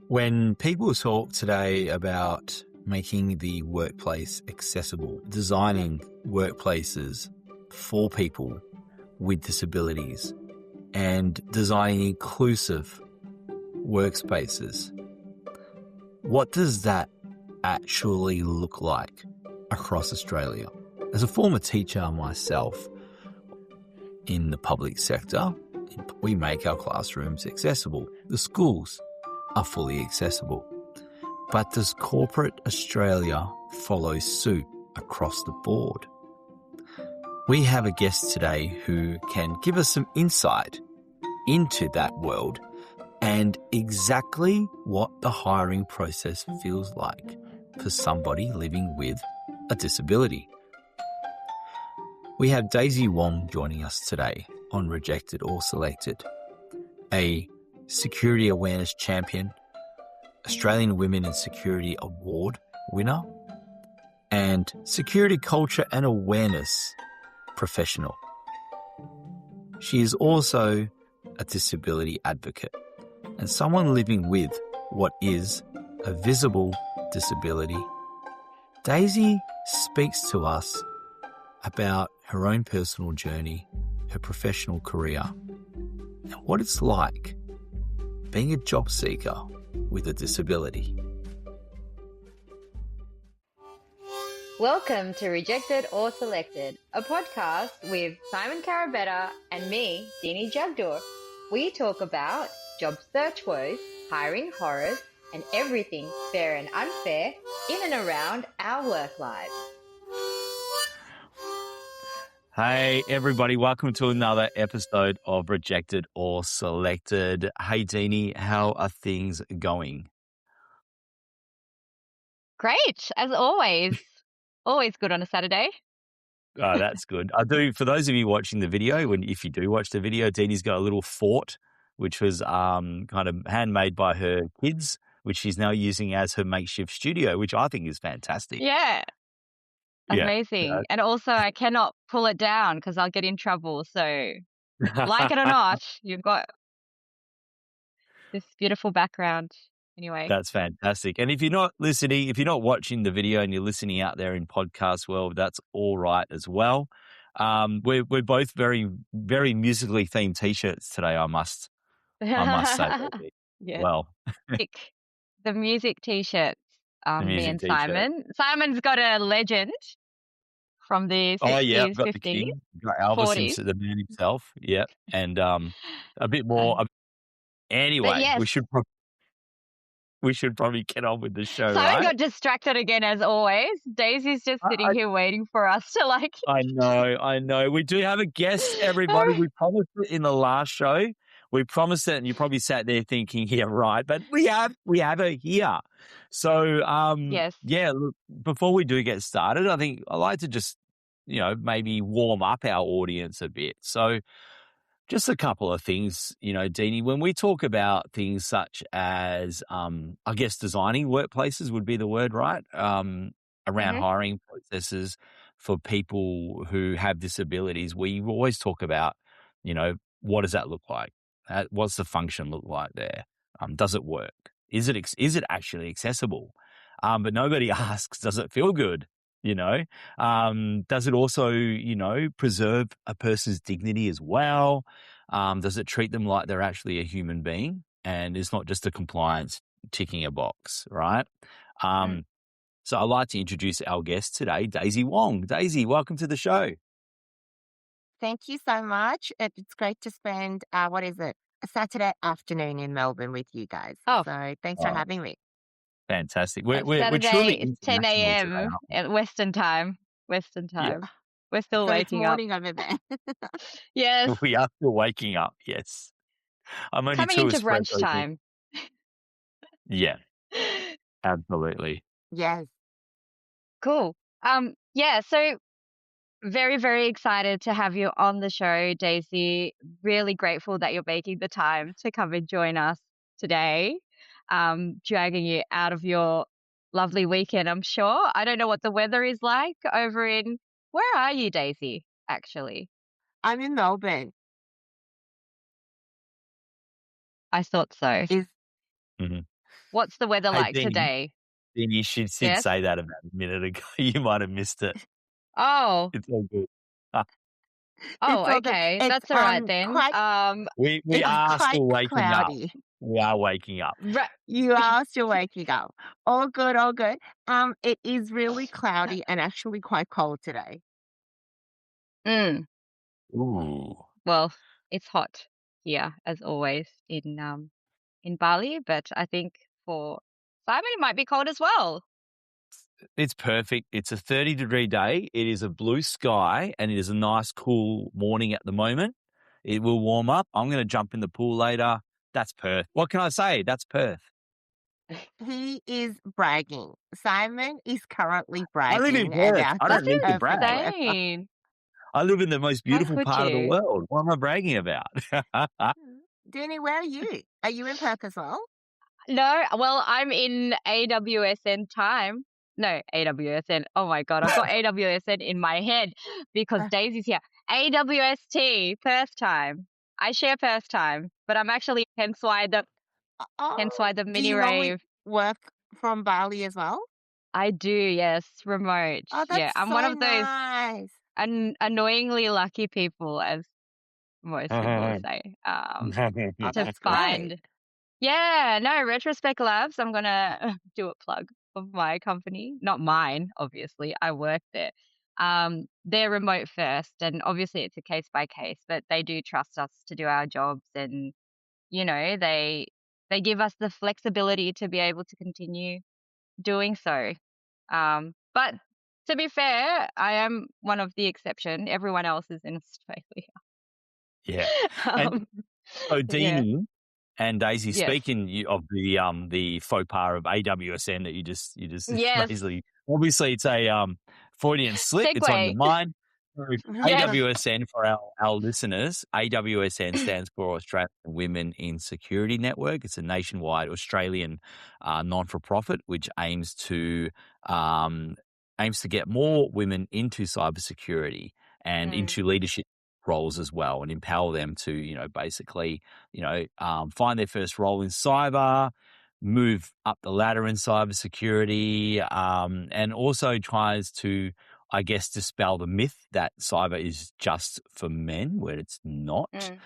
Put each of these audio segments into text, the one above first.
When people talk today about making the workplace accessible, designing workplaces for people with disabilities, and designing inclusive workspaces, what does that actually look like across Australia? As a former teacher myself in the public sector, we make our classrooms accessible. The schools are fully accessible. But does corporate Australia follow suit across the board? We have a guest today who can give us some insight into that world and exactly what the hiring process feels like for somebody living with a disability. We have Daisy Wong joining us today on Rejected or Selected, a Security Awareness Champion, Australian Women in Security Award winner, and Security Culture and Awareness professional. She is also a disability advocate and someone living with what is a visible disability. Daisy speaks to us about her own personal journey, her professional career, and what it's like being a job seeker with a disability. Welcome to Rejected or Selected, a podcast with Simon Carabetta and me, Deanie Jagdor. We talk about job search woes, hiring horrors, and everything fair and unfair in and around our work lives. Hey everybody, welcome to another episode of Rejected or Selected. Hey Deanie, how are things going? Great, as always. Always good on a Saturday. Oh, that's good. I do. For those of you watching the video, if you do watch the video, Deanie's got a little fort, which was kind of handmade by her kids, which she's now using as her makeshift studio, which I think is fantastic. Yeah, amazing. Yeah. And also, I cannot pull it down because I'll get in trouble. So, like it or not, you've got this beautiful background. Anyway, That's fantastic. And if you're not listening, if you're not watching the video and you're listening out there in podcast world, that's all right as well. We're both very, very musically themed t-shirts today, I must say. yeah. Well, Pick the music t-shirts. the Me music and t-shirt. Simon. Simon's got a legend from the 60s, Oh yeah, I've got 50s, the king, got Elvis, 40s. the man himself. Yeah, and a bit more. Anyway, yes. we should probably get on with the show, Simon right? got distracted again as always. Daisy's just sitting here waiting for us to I know. We do have a guest, everybody. We promised it in the last show. We promised it, and you probably sat there thinking, "Yeah, right." But we have her here. So, yes. Yeah. Look, before we do get started, I think I like to just, maybe warm up our audience a bit. So, just a couple of things, Deanie, when we talk about things such as, I guess designing workplaces would be the word, right? Around hiring processes for people who have disabilities, we always talk about, what does that look like? What's the function look like there? Does it work? Is it actually accessible? But nobody asks, does it feel good? Does it also, preserve a person's dignity as well? Does it treat them like they're actually a human being and it's not just a compliance ticking a box, right? So I'd like to introduce our guest today, Daisy Wong. Daisy, welcome to the show. Thank you so much. It's great to spend, a Saturday afternoon in Melbourne with you guys. Oh. So thanks for having me. Fantastic. Saturday, truly it's 10 a.m. at Western time. Yeah. We're still waking up. It's morning over there. Yes. We are still waking up, yes. I'm only coming into brunch time. Yeah, absolutely. Yes. Cool. So very, very excited to have you on the show, Daisy. Really grateful that you're making the time to come and join us today. Dragging you out of your lovely weekend, I'm sure. I don't know what the weather is like over in... Where are you, Daisy, actually? I'm in Melbourne. I thought so. Is Mhm. What's the weather Hey, like Dean, today? you should Yes? say that about a minute ago. You might have missed it. Oh, It's all good. Ah, It's all good. okay. It's That's all right then. quite we it's are quite still waking up. cloudy. We are waking up. Right. You are still waking up. All good, all good. It is really cloudy and actually quite cold today. Mm. Ooh. Well, it's hot here as always in Bali, but I think for Simon it might be cold as well. It's perfect. It's a 30-degree day. It is a blue sky and it is a nice, cool morning at the moment. It will warm up. I'm going to jump in the pool later. That's Perth. What can I say? That's Perth. He is bragging. Simon is currently I live in bragging Perth. about I the That's don't need to brag. perfect weather. insane. I live in the most How beautiful could part of the you? world. What am I bragging about? Danny, where are you? Are you in Perth as well? No, well, I'm in AWSN time. No, AWSN. Oh my God, I've got AWSN in my head because Uh, Daisy's here. AWST, Perth time. I share Perth time, but I'm actually hence why the do mini you normally rave. work from Bali as well? I do, yes, remote. Oh, Yeah, that's I'm one so of those nice. annoyingly lucky people, as most people say, Oh, to that's great. find. Yeah, no, Retrospect Labs. I'm gonna do a plug of my company, not mine, obviously. I work there. They're remote first, and obviously it's a case by case, but they do trust us to do our jobs, and they give us the flexibility to be able to continue doing so. But to be fair, I am one of the exception. Everyone else is in Yeah. Australia. And so, Yeah. Deanie and Daisy, Yes. speaking of the faux pas of AWSN that you just Yes. basically, obviously it's a Freudian slip. It's on your Segue. mind. So Yes. AWSN for our listeners. AWSN stands for Australian Women in Security Network. It's a nationwide Australian non-for-profit which aims to get more women into cybersecurity and Mm, into leadership roles as well, and empower them to basically find their first role in cyber, move up the ladder in cybersecurity, and also tries to, I guess, dispel the myth that cyber is just for men, where it's not. mm,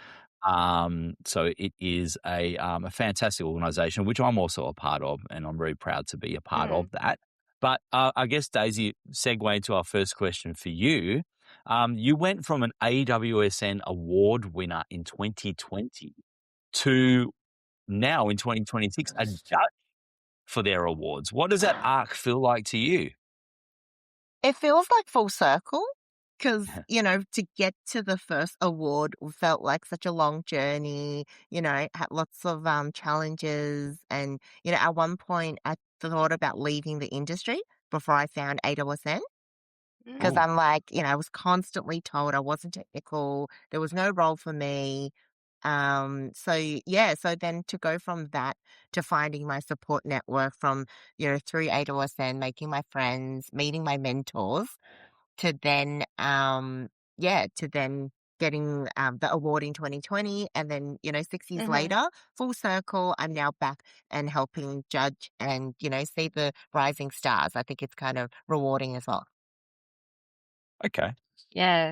So it is a fantastic organisation, which I'm also a part of, and I'm very proud to be a part mm. of that. But I guess, Daisy, segue into our first question for you. You went from an AWSN award winner in 2020 to now in 2026 a judge for their awards. What does that arc feel like to you? It feels like full circle because, to get to the first award felt like such a long journey, had lots of challenges. And, at one point I thought about leaving the industry before I found AWSN because Mm. Oh, I'm like, I was constantly told I wasn't technical, there was no role for me. So then to go from that to finding my support network from, through AWSN, making my friends, meeting my mentors, to then, getting the award in 2020. And then, 6 years Mm-hmm. later, full circle, I'm now back and helping judge and, see the rising stars. I think it's kind of rewarding as well. okay. Yeah.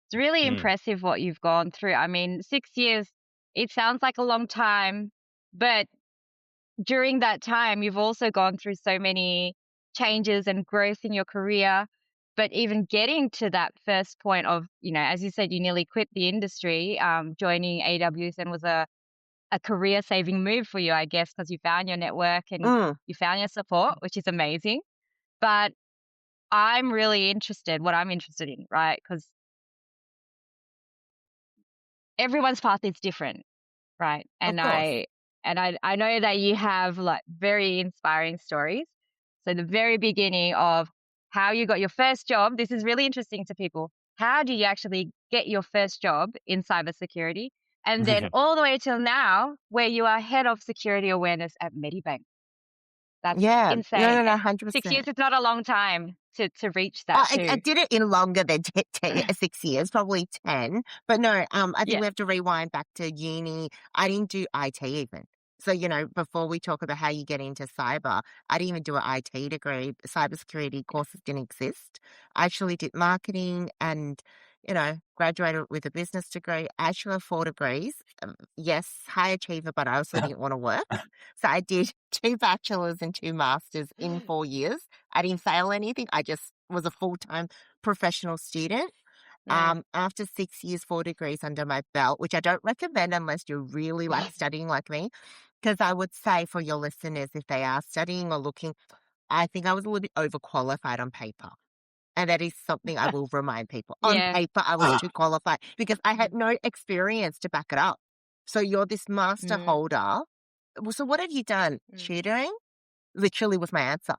It's really Mm. impressive what you've gone through. I mean, 6 years, it sounds like a long time, but during that time, you've also gone through so many changes and growth in your career. But even getting to that first point of, as you said, you nearly quit the industry. Joining AWSN was a career saving move for you, I guess, because you found your network and Mm, you found your support, which is amazing. But I'm really interested, what I'm interested in, right? Because everyone's path is different, right? of And course. I know that you have like very inspiring stories. So the very beginning of how you got your first job, this is really interesting to people. How do you actually get your first job in cybersecurity? And then all the way till now, where you are head of security awareness at Medibank. That's Yeah. insane. No, 6 years 100%. is not a long time to reach that I too. did it in longer than 6 years, probably 10. But no, I think Yeah. we have to rewind back to uni. I didn't do IT even. So, before we talk about how you get into cyber, I didn't even do an IT degree. Cybersecurity courses didn't exist. I actually did marketing and, graduated with a business degree. I actually have 4 degrees. Yes, high achiever, but I also didn't want to work. So I did 2 bachelors and 2 masters in 4 years. I didn't fail anything. I just was a full-time professional student. After 6 years, 4 degrees under my belt, which I don't recommend unless you're really like studying like me, because I would say for your listeners, if they are studying or looking, I think I was a little bit overqualified on paper. And that is something I will remind people. On Yeah. paper, I was too qualified because I had no experience to back it up. So you're this master holder. Well, so what have you done? Tutoring? Literally was my answer.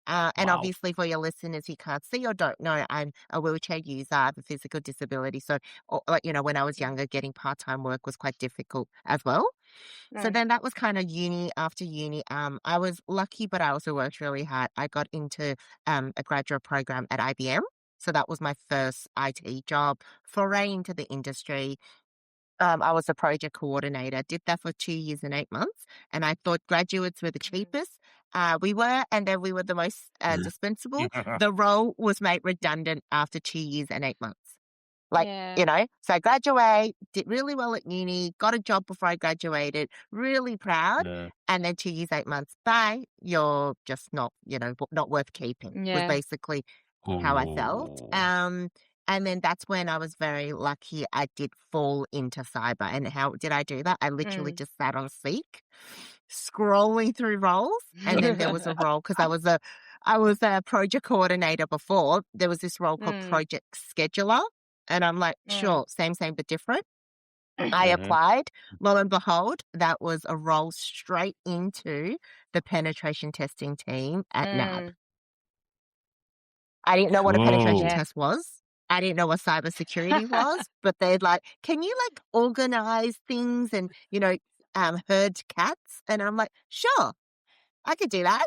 And Wow. obviously for your listeners who can't see or don't know, I'm a wheelchair user. I have a physical disability. So, when I was younger, getting part-time work was quite difficult as well. So then that was kind of uni after uni. I was lucky, but I also worked really hard. I got into a graduate program at IBM. So that was my first IT job, foray into the industry. I was a project coordinator, did that for 2 years and 8 months. And I thought graduates were the cheapest. We were, and then we were the most dispensable. The role was made redundant after 2 years and 8 months. Yeah. So I graduated, did really well at uni, got a job before I graduated, really proud. Yeah. And then 2 years, 8 months, bye, you're just not, not worth keeping, was Yeah. basically how I felt. Oh. And then that's when I was very lucky I did fall into cyber. And how did I do that? I literally just sat on Seek, scrolling through roles. And then there was a role, because I was a project coordinator before. There was this role called project scheduler. And I'm like, sure, same, but different. I applied. Lo and behold, that was a role straight into the penetration testing team at NAB. I didn't know what a penetration Cool. Yeah. test was. I didn't know what cybersecurity was, but they'd like, can you like organize things and, herd cats? And I'm like, sure, I could do that.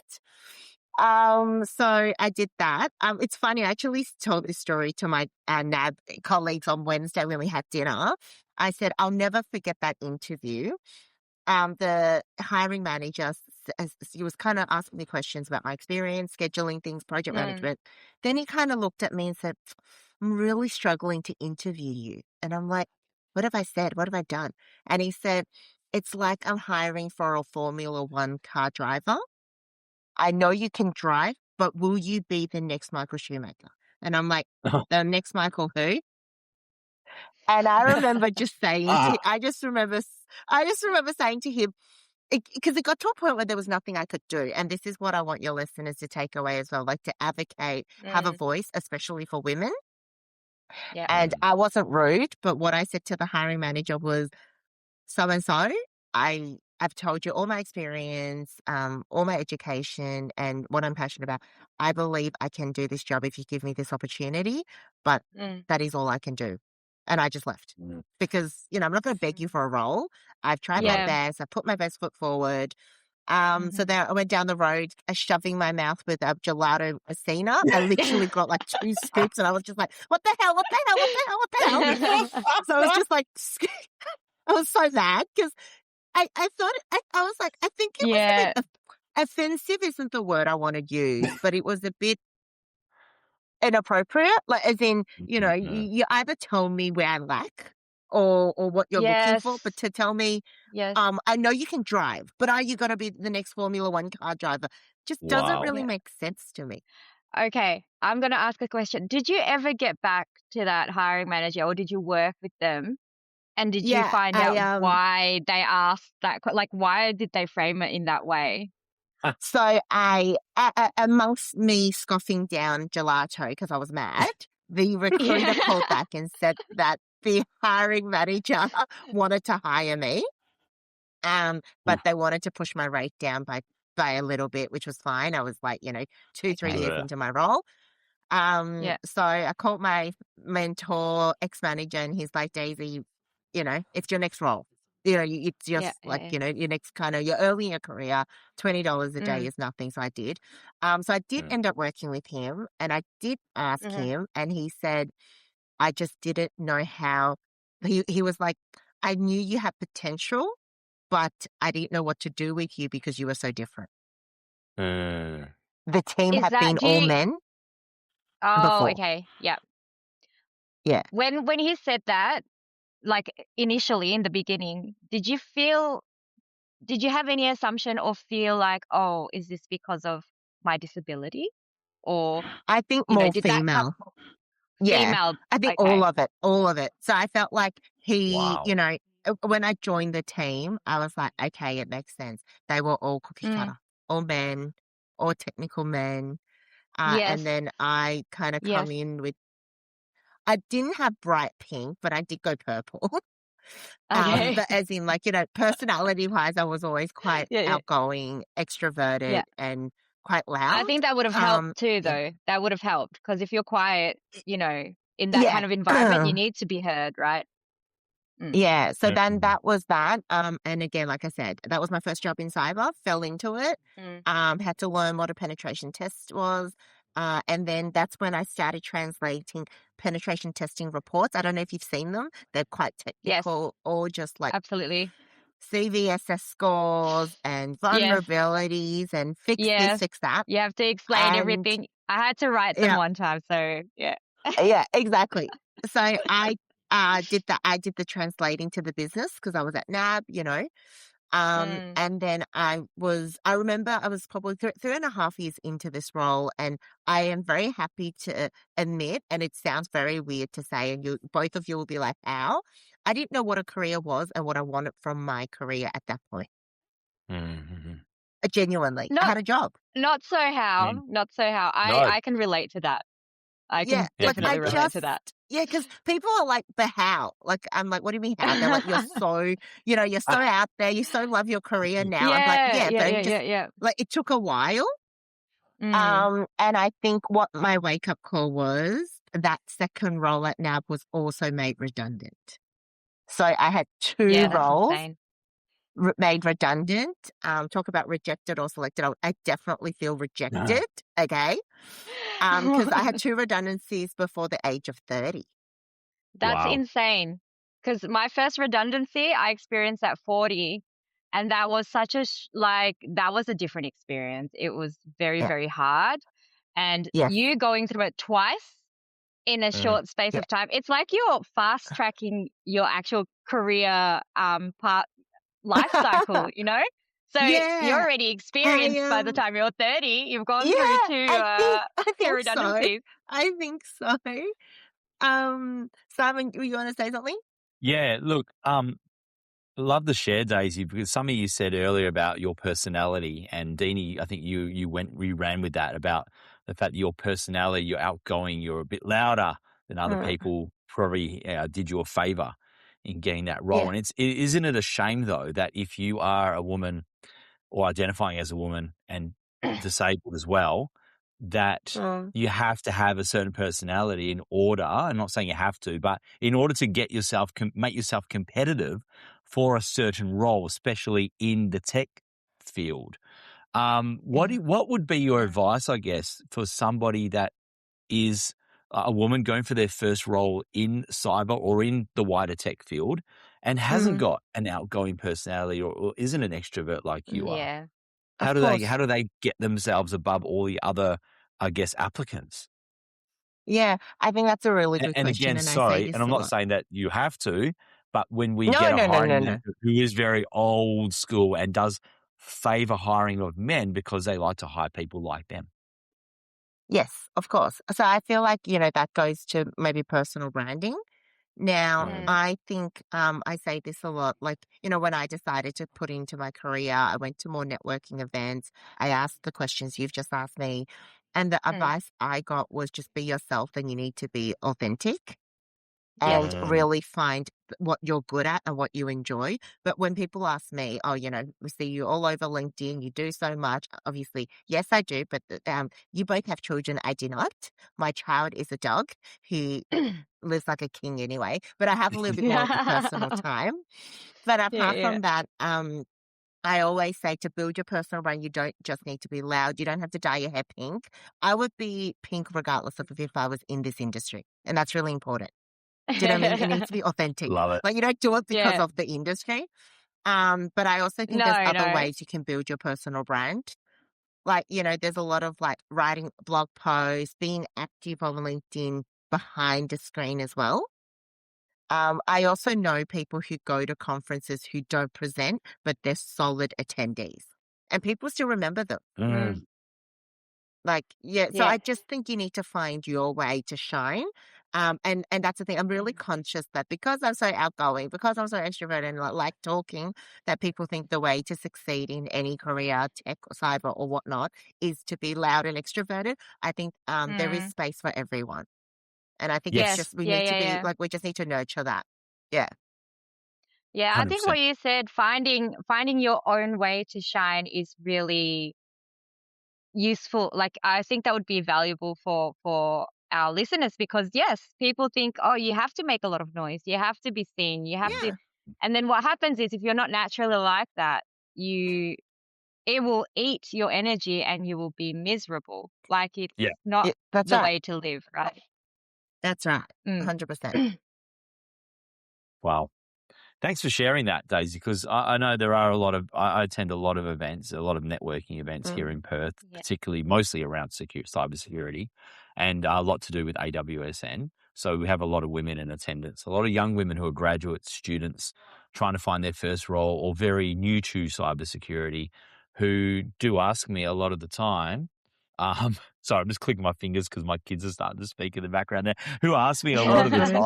So I did that. It's funny. I actually told this story to my NAB colleagues on Wednesday when we had dinner. I said, I'll never forget that interview. The hiring manager, he was kind of asking me questions about my experience, scheduling things, project management. Then he kind of looked at me and said, I'm really struggling to interview you. And I'm like, what have I said? What have I done? And he said, it's like I'm hiring for a Formula One car driver. I know you can drive, but will you be the next Michael Schumacher? And I'm like, the next Michael who? And I remember just saying, I just remember saying to him, because it got to a point where there was nothing I could do. And this is what I want your listeners to take away as well, like to advocate, have a voice, especially for women. Yeah. And I wasn't rude, but what I said to the hiring manager was, so-and-so, I've told you all my experience, all my education and what I'm passionate about. I believe I can do this job if you give me this opportunity, but that is all I can do. And I just left because, I'm not going to beg you for a role. I've tried my Yeah. best. I put my best foot forward. So then I went down the road, shoving my mouth with a gelato Messina. I literally got like 2 scoops and I was just like, what the hell, what the hell, what the hell, what the hell? So I was just like, I was so mad because I thought, I was like, I think it was a Yeah. bit offensive isn't the word I want to use, but it was a bit inappropriate. Like, as in, you either tell me where I lack or what you're looking for, but to tell me, Yes. I know you can drive, but are you going to be the next Formula One car driver? Just doesn't Wow. really Yeah. make sense to me. Okay. I'm going to ask a question. Did you ever get back to that hiring manager or did you work with them? And did you Yeah, find out I why they asked that? Like, why did they frame it in that way? So amongst me scoffing down gelato because I was mad, the recruiter called back and said that the hiring manager wanted to hire me, but they wanted to push my rate down by a little bit, which was fine. I was like, 2-3 years Yeah. into my role. Yeah. So I called my mentor, ex-manager, and he's like, Daisy, it's your next role. It's just Yeah. like, Yeah. your next you're early in your career, $20 a day is nothing. So I did. So I did end up working with him and I did ask him and he said, I just didn't know how. He was like, I knew you had potential, but I didn't know what to do with you because you were so different. Mm. The team Is had that been do all you men Oh, before. okay. Yeah. Yeah. When he said that, like initially in the beginning, did you have any assumption or feel like, oh, is this because of my disability? Or, I think more did that come female. Yeah. female? I think Okay. all of it. So I felt like he, Wow. when I joined the team, I was like, okay, it makes sense. They were all cookie Mm, cutter, all men, all technical men. yes. And then I kind of Yes. come in with, I didn't have bright pink, but I did go purple. Okay. But as in like, personality wise, I was always quite Yeah, yeah. outgoing, Yeah. extroverted, and quite I loud. think that would have helped too, Yeah. though. That would have helped because if you're quiet, in that Yeah. kind of environment, you need to be heard, right? Mm. Yeah, so then Mm. that was that. And again, like I said, that was my first job in cyber, fell into it, Mm. had to learn what a penetration test was. And then that's when I started translating penetration testing reports. I don't know if you've seen them. They're quite Yes, technical, or just like absolutely. CVSS scores and Yes, vulnerabilities and fix this, yes. fix that. You have to explain And everything. I had to write them yeah, one time, so yeah. yeah, exactly. So did that. I did the translating to the business because I was at NAB. Mm. And then I remember I was probably 3.5 years into this role, and I am very happy to admit, and it sounds very weird to say, and both of you will be like, how? I didn't know what a career was and what I wanted from my career at that point. Mm-hmm. Genuinely, I Not had a job. not so Mm. how, not so how. No. I can relate to that. I Yeah, can Yep. like Yep. definitely Yep. relate to that. because people are like, but how? Like, I'm like, what do you mean how? They're like, you're so Uh, out there. You so love your career now. I'm like, Yeah, yeah, yeah, but I'm yeah, just yeah, yeah. like, it took a while. Mm. And I think what my wake up call was, that second role at NAB was also made redundant. So I had two Yeah, that's roles insane. made redundant. Talk about rejected or selected. I definitely feel rejected. Okay. Because I had two redundancies before the age of 30. That's wow. insane. Because my first redundancy I experienced at 40, and that was such that was a different experience. It was very, Yeah. very hard. And Yes. you going through it twice in a Mm. short space Yeah. of time, it's like you're fast tracking your actual career part life cycle, you know? So you're Yeah. already I experienced by the time you're 30. You've gone yeah, through I two think so. redundancies. I think so. Simon, you want to say something? Yeah. Look. Love the share, Daisy, because something you said earlier about your personality, and Deanie, I think you ran with that about the fact that your personality, you're outgoing, you're a bit louder than other Mm, people, probably did you a favor in getting that role. yeah. And isn't it a shame though that if you are a woman or identifying as a woman and disabled as well, that Mm, you have to have a certain personality in order. I'm not saying you have to, but in order to get yourself, make yourself competitive for a certain role, especially in the tech field. yeah. What would be your advice, I guess, for somebody that is a woman going for their first role in cyber or in the wider tech field and hasn't Mm, got an outgoing personality or isn't an extrovert like you are? Yeah. of How course. do they get themselves above all the other, I guess, applicants? Yeah, I think that's a really good And question, again, and I say sorry, and this I'm a not lot. saying that you have to, but when we No, get a no, no, hiring no, no. manager who is very old school and does favor hiring of men because they like to hire people like them. Yes, of course. So I feel like, that goes to maybe personal branding. Now, Mm. Mm. I think I say this a lot. Like, when I decided to put into my career, I went to more networking events. I asked the questions you've just asked me. And the Mm. advice I got was just be yourself, and you need to be authentic Yes. and Mm. really find what you're good at and what you enjoy. But when people ask me, oh, we see you all over LinkedIn, you do so much. Obviously, yes, I do. But you both have children. I do not. My child is a dog who lives like a king anyway, but I have a little bit more of the personal Yeah, time. But apart yeah. from that, I always say to build your personal brand, you don't just need to be loud. You don't have to dye your hair pink. I would be pink regardless of if I was in this industry. And that's really important. Do you know what I mean? It needs to be authentic. Love it. Like, you don't do it because Yeah. of the industry. But I also think there's No, other no. ways you can build your personal brand. Like, there's a lot of like writing blog posts, being active on LinkedIn behind the screen as well. I also know people who go to conferences who don't present, but they're solid attendees, and people still remember them. Mm, Like, yeah, so yeah. I just think you need to find your way to shine. And that's the thing. I'm really Mm, conscious that because I'm so outgoing, because I'm so extroverted and like talking, that people think the way to succeed in any career, tech or cyber or whatnot, is to be loud and extroverted. I think there is mm. space for everyone. And I think it's Yes. Yes, just, we Yeah, need to yeah, be yeah. like, we just need to nurture that. Yeah. Yeah, I think 100%. what you said, finding your own way to shine is really useful. Like I think that would be valuable for our listeners because yes, people think, oh, you have to make a lot of noise, you have to be seen, you have to, Yeah. and then what happens is if you're not naturally like that, it will eat your energy and you will be miserable. Like it's Yeah. not That's the right. way to live, right? That's right. Mm. 100%. Wow. Thanks for sharing that, Daisy, because I know there are a lot of, I attend a lot of events, a lot of networking events here Mm. in Perth, Yeah. particularly mostly around cybersecurity and a lot to do with AWSN. So we have a lot of women in attendance, a lot of young women who are graduates, students trying to find their first role or very new to cybersecurity who do ask me a lot of the time. Sorry, I'm just clicking my fingers because my kids are starting to speak in the background there. Who ask me a lot All of the good.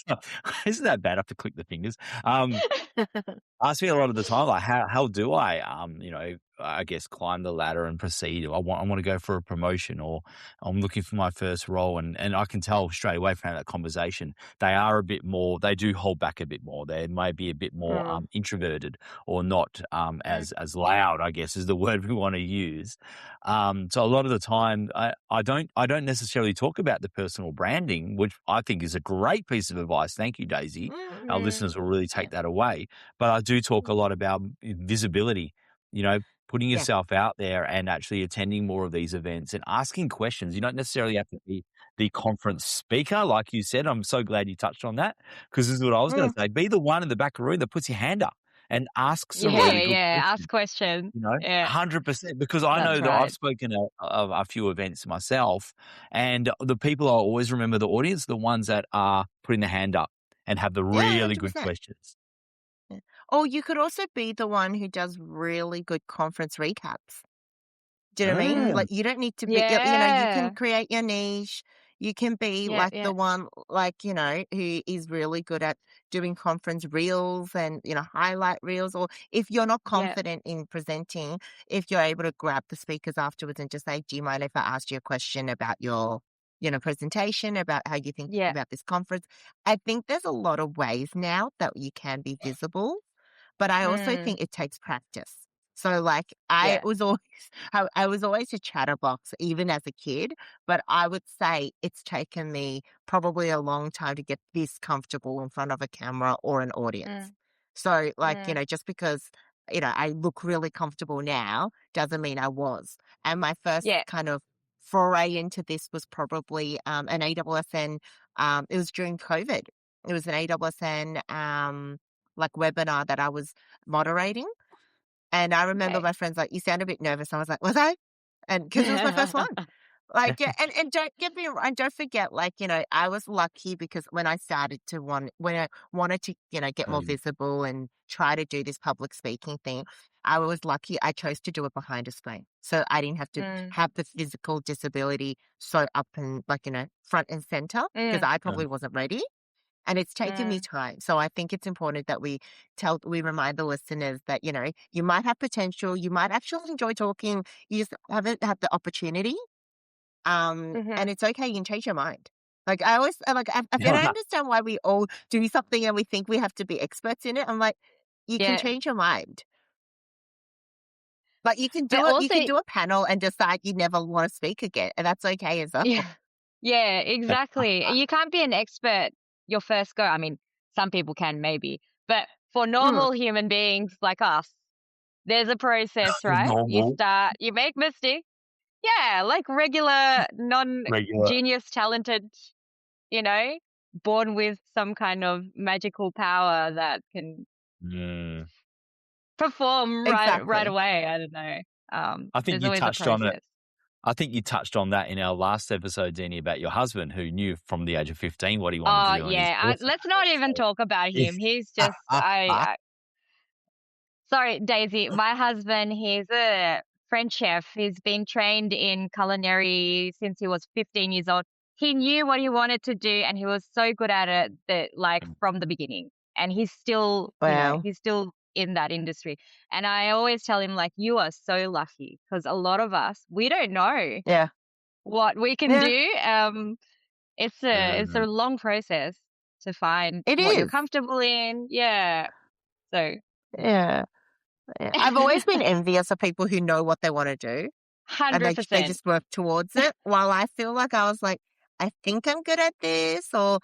time, isn't that bad? I have to click the fingers. Um, Ask me a lot of the time, like, how do I, I guess, climb the ladder and proceed? I want to go for a promotion, or I'm looking for my first role, and I can tell straight away from that conversation they are a bit more. They do hold back a bit more. They may be a bit more Mm. introverted, or not Mm, as loud, I guess, is the word we want to use. So a lot of the time, I don't necessarily talk about the personal branding, which I think is a great piece of advice. Thank you, Daisy. Mm. Our mm, listeners will really yeah. take that away, but I do talk a lot about visibility, putting Yeah. yourself out there and actually attending more of these events and asking questions. You don't necessarily have to be the conference speaker, like you said. I'm so glad you touched on that because this is what I was going Mm. to say. Be the one in the back room that puts your hand up and asks a Yeah, Yeah. really yeah, good yeah. question. Ask questions. Yeah, 100%, because I know that's that I've right. spoken at a few events myself, and the people I always remember the audience, the ones that are putting the hand up and have the Yeah. really good 100%. questions. Yeah. Or you could also be the one who does really good conference recaps. Do you know what I mean? Ah, Mm, Like, you don't need to be, you can yeah, create your niche. You can be yeah, like yeah, the one, like, who is really good at doing conference reels and, highlight reels. Or if you're not yeah, confident in presenting, if you're able to grab the speakers afterwards and just say, do you mind if I ask you a question about your, presentation, about how you think yeah. about this conference? I think there's a lot of ways now that you can be visible. But I also Mm, think it takes practice. So, like, I yeah, was always I was always a chatterbox even as a kid, but I would say it's taken me probably a long time to get this comfortable in front of a camera or an audience. mm, So, like, mm, just because, I look really comfortable now doesn't mean I was. And my first yeah, kind of foray into this was probably an AWSN, it was during COVID. It was an AWSN like webinar that I was moderating. And I remember okay. my friends like, "You sound a bit nervous." I was like, "Was I?" And because it was my first one. Like, yeah, and don't get me wrong, and don't forget, like, I was lucky because when I wanted to, get more um, visible and try to do this public speaking thing, I was lucky I chose to do it behind a screen. So I didn't have to Mm, have the physical disability so up and like, front and center because mm, I probably wasn't ready. And it's taken me mm, time. So I think it's important that we remind the listeners that, you might have potential, you might actually enjoy talking, you just haven't had the opportunity. mm-hmm. And it's okay, you can change your mind. Like, I always like, I don't yeah, understand why we all do something and we think we have to be experts in it. I'm like, you can Yeah, change your mind. Like, but you also, can do a panel and decide you never want to speak again, and that's okay as well. yeah, yeah, exactly. You can't be an expert your first go. I mean, some people can maybe, but for Mm. normal human beings like us, there's a process, right? You normal, start, you make mistakes. Yeah, like regular, regular. non-genius, talented, you know, born with some kind of magical power that can Mm. perform right Exactly. away. I don't know. I think There's you always a touched on it. process. I think you touched on that in our last episode, Deanie, about your husband who knew from the age of 15 what he wanted Oh to do. And he's yeah, awesome let's at not it. even So, talk about him. He's just sorry, Daisy. My husband, he's a French chef. He's been trained in culinary since he was 15 years old. He knew what he wanted to do, and he was so good at it that, like, from the beginning. And he's still, Wow. he's still in that industry. And I always tell him, like, you are so lucky because a lot of us, we don't know Yeah. what we can Yeah. do. It's a long process to find It what you're is. comfortable in. Yeah. So Yeah. Yeah. I've always been envious of people who know what they want to do and they 100%. just work towards it. While I feel like I was like, I think I'm good at this, but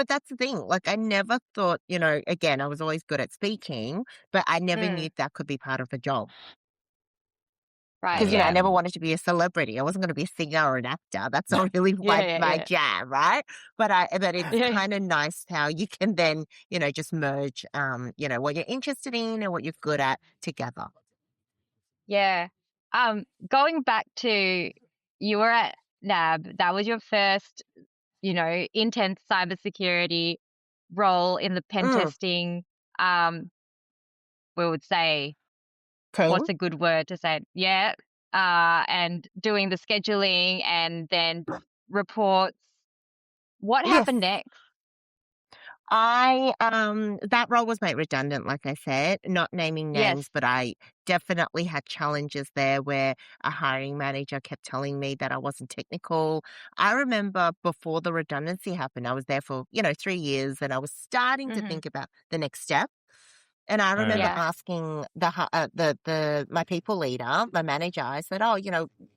that's the thing. Like, I never thought, again, I was always good at speaking, but I never knew that could be part of the job. Right. Because, I Yeah. never wanted to be a celebrity. I wasn't going to be a singer or an actor. That's not really Yeah. my Yeah. jam, right? But it's Yeah. kind of nice how you can then, just merge, what you're interested in and what you're good at together. Yeah. Going back to you were at NAB, that was your first, intense cybersecurity role in the pen testing. We would say, Team? what's a good word to say? Yeah. And doing the scheduling and then reports. What Yes. happened next? That role was made redundant, like I said, not naming names, Yes. but I definitely had challenges there where a hiring manager kept telling me that I wasn't technical. I remember before the redundancy happened, I was there for, 3 years and I was starting to think about the next step. And I remember Yeah. asking my people leader, my manager, I said, "Oh,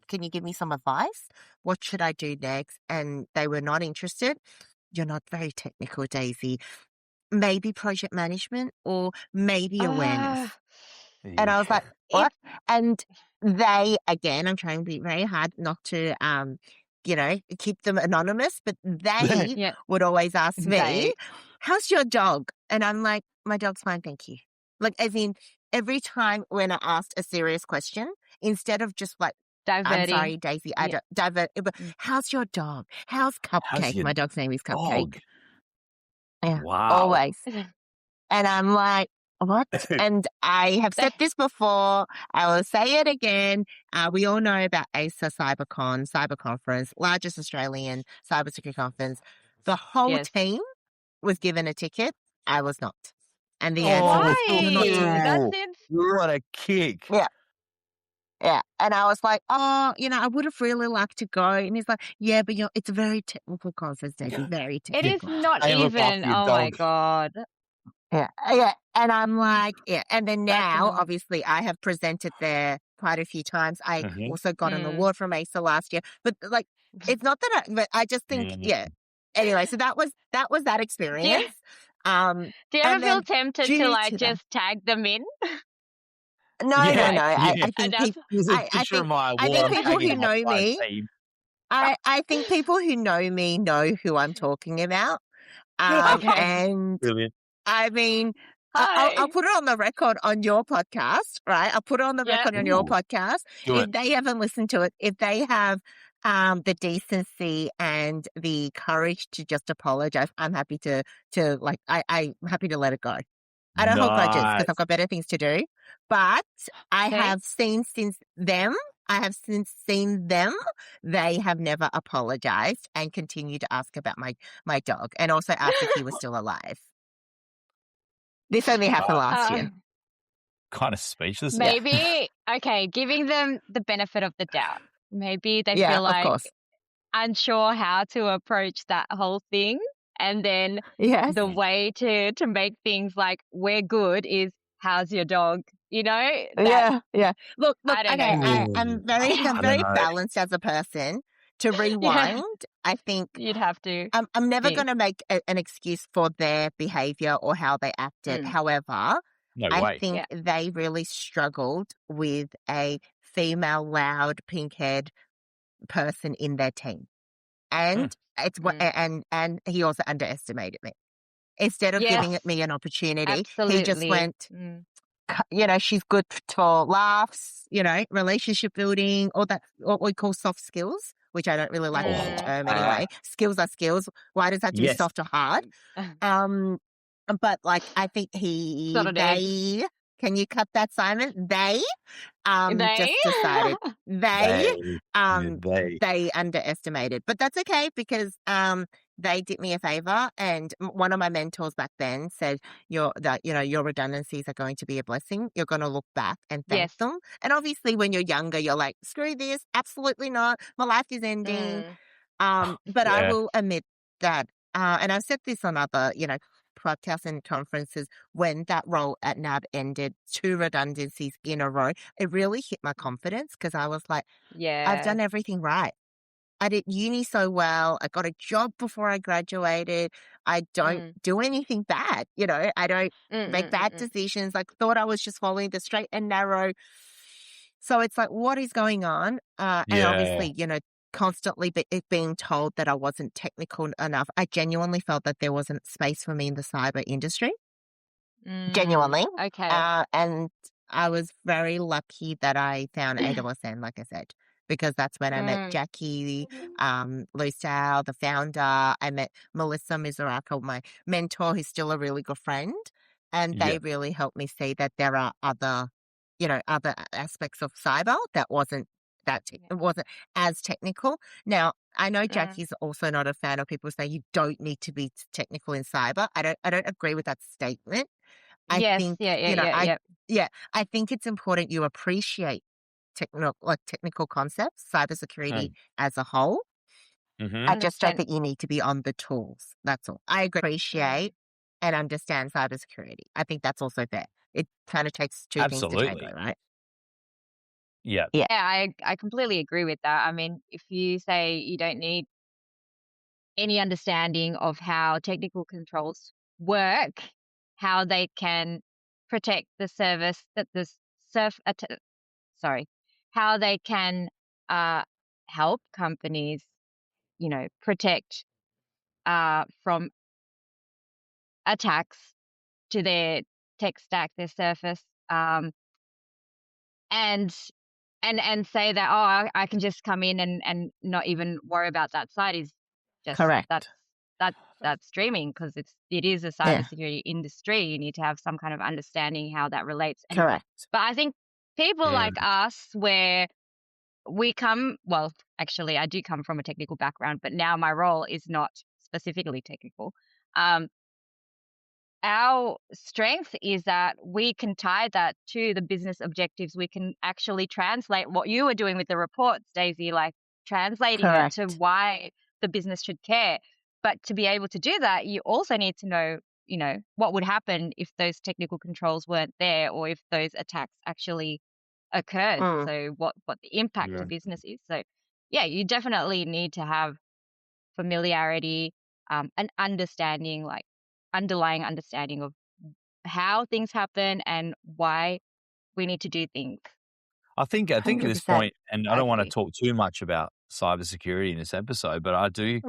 can you give me some advice? What should I do next?" And they were not interested. "You're not very technical, Daisy. Maybe project management or maybe awareness." And I was like, "What?" And they, again, I'm trying to be very hard not to, keep them anonymous, but they Yeah. would always ask me, They. "How's your dog?" And I'm like, "My dog's fine, thank you." Like, as in, every time when I asked a serious question, instead of just like, "I'm Diverting. sorry, Daisy, I Yeah. don't divert," but "How's your dog? How's How's Cupcake?" your My dog's name is Cupcake. dog? Yeah, Wow. always. And I'm like, what? And I have said this before. I will say it again. We all know about ASA Cyber Conference, largest Australian cybersecurity conference. The whole Yes. team was given a ticket. I was not. And the answer was, "You're not." Why? That's it. You're on a kick. Yeah. Yeah. And I was like, "Oh, I would have really liked to go." And he's like, "Yeah, but it's a very technical conference, Daisy, very It is technical." not Hey, look after even. your Oh my dog. God. Yeah, yeah. And I'm like, yeah. And then That's now, annoying. obviously, I have presented there quite a few times. I also got an Mm. award from ASA last year. But like, it's not that but I just think, yeah. Anyway, so that was that experience. Do you ever And feel then tempted to due like to that, just tag them in? no. Like, I think enough. people, Here's a I picture of think, my I award. think I'm people tagging who my know entire me, team. I think people who know me know who I'm talking about. Okay. And Brilliant. I mean, Hi. I'll put it on the record on your podcast, right? I'll put it on the Yeah. record on your Ooh, podcast. do If it. they haven't listened to it, if they have the decency and the courage to just apologize, I'm happy to I'm happy to let it go. I don't hold grudges because Nice. I've got better things to do. But I Okay. have seen since seen them, they have never apologized and continue to ask about my dog and also ask if he was still alive. This only happened last year. Kind of speechless. Maybe, okay, giving them the benefit of the doubt. Maybe they Yeah, feel of like course. unsure how to approach that whole thing. And then Yes. the way to make things like we're good is how's your dog? That Yeah. Look, I don't okay, know. I'm very I don't know. balanced as a person. To Yeah, rewind, I think you'd have to I'm never think. going to make an excuse for their behavior or how they acted. However, No I way. think they really struggled with a female, loud, pink-haired person in their team. And it's and he also underestimated me. Instead of Yes, giving me an opportunity, he just absolutely. went, she's good for laughs, relationship building, all that, what we call soft skills, which I don't really like as a Oh, Mm. term anyway. Skills are skills. Why does that have to be yes. soft or hard? Um, but like, I think Salt eggs. can you cut that, Simon? They They? just decided They, um they. they underestimated, but that's okay because they did me a favor, and one of my mentors back then said your redundancies are going to be a blessing. You're going to look back and thank Yes. them. And obviously when you're younger you're like, screw this, absolutely not, my life is ending. Mm. But I Yeah. will admit that, and I've said this on other podcasts and conferences, when that role at NAB ended, 2 redundancies in a row, it really hit my confidence because I was like, I've Yeah. done everything right. I did uni so well. I got a job before I graduated. I don't Mm. do anything bad. I don't make bad Mm. decisions. Like, thought I was just following the straight and narrow. So it's like, what is going on? And Yeah. obviously, constantly being told that I wasn't technical enough. I genuinely felt that there wasn't space for me in the cyber industry. Genuinely. Okay. And I was very lucky that I found AWSN, like I said, because that's when I met Mm. Jackie, Lucille, the founder. I met Melissa Mizurako, my mentor, who's still a really good friend. And Yeah. they really helped me see that there are other aspects of cyber that wasn't it wasn't as technical. Now, I know Mm. Jackie's also not a fan of people saying you don't need to be technical in cyber. I don't agree with that statement. I Yes. think, Yeah. I think it's important you appreciate technical concepts, cybersecurity as a whole. Mm-hmm. I just don't 100%. think you need to be on the tools. That's all. I agree. Appreciate and understand cybersecurity. I think that's also fair. It kind of takes 2 things to tango, Absolutely. right? Yeah. Yeah. Yeah, I completely agree with that. I mean, if you say you don't need any understanding of how technical controls work, how they can protect the service that the surf, sorry, how they can uh, help companies, protect from attacks to their tech stack, their surface, and and say that, oh, I can just come in and not even worry about that side is just Correct. that that's dreaming, because it is a Yeah. cybersecurity industry. You need to have some kind of understanding how that relates. Correct. But I think people Yeah. like us, where we come, well, actually, I do come from a technical background, but now my role is not specifically technical. Um, our strength is that we can tie that to the business objectives. We can actually translate what you were doing with the reports, Daisy, like translating it to Correct. why the business should care. But to be able to do that, you also need to know, what would happen if those technical controls weren't there, or if those attacks actually occurred. Mm. So what the impact to Yeah. business is. So yeah, you definitely need to have familiarity, an understanding, like underlying understanding of how things happen and why we need to do things. I think at this 100%. point, and I I don't want to agree. talk too much about cybersecurity in this episode, but I do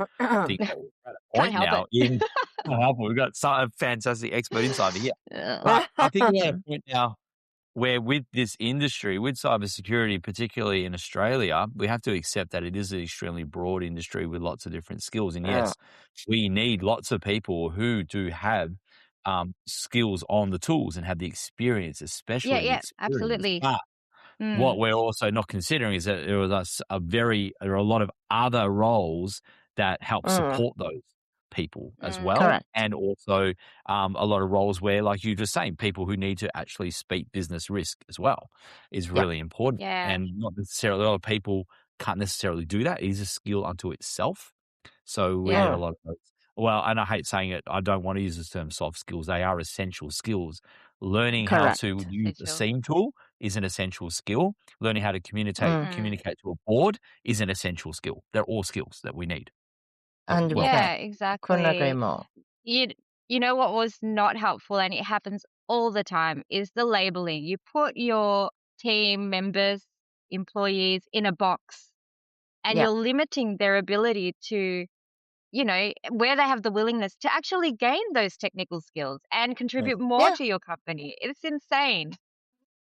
think that we're at a Can't point help now it. in we've got a fantastic expert in cyber here. But I think we're at a point now where, with this industry, with cybersecurity, particularly in Australia, we have to accept that it is an extremely broad industry with lots of different skills. And yes, we need lots of people who do have skills on the tools and have the experience, Yeah, especially the yeah, experience. absolutely. But what Mm, we're also not considering is that there are a lot of other roles that help support those people as well. Correct. And also a lot of roles where, like you were just saying, people who need to actually speak business risk as well is Yep. really important. yeah. And not necessarily, a lot of people can't necessarily do that. It is a skill unto itself. So we need a Yeah. lot of those. Well, and I hate saying it, I don't want to use the term soft skills. They are essential skills. Learning how to Correct. use a Essential. SEAM tool is an essential skill. Learning how to Mm. communicate to a board is an essential skill. They're all skills that we need. Well, 100%. Yeah, Couldn't agree exactly. more. You you know what was not helpful, and it happens all the time, is the labeling. You put your team members, employees in a box, and Yep. you're limiting their ability to, where they have the willingness to actually gain those technical skills and contribute more Yeah. to your company. It's insane.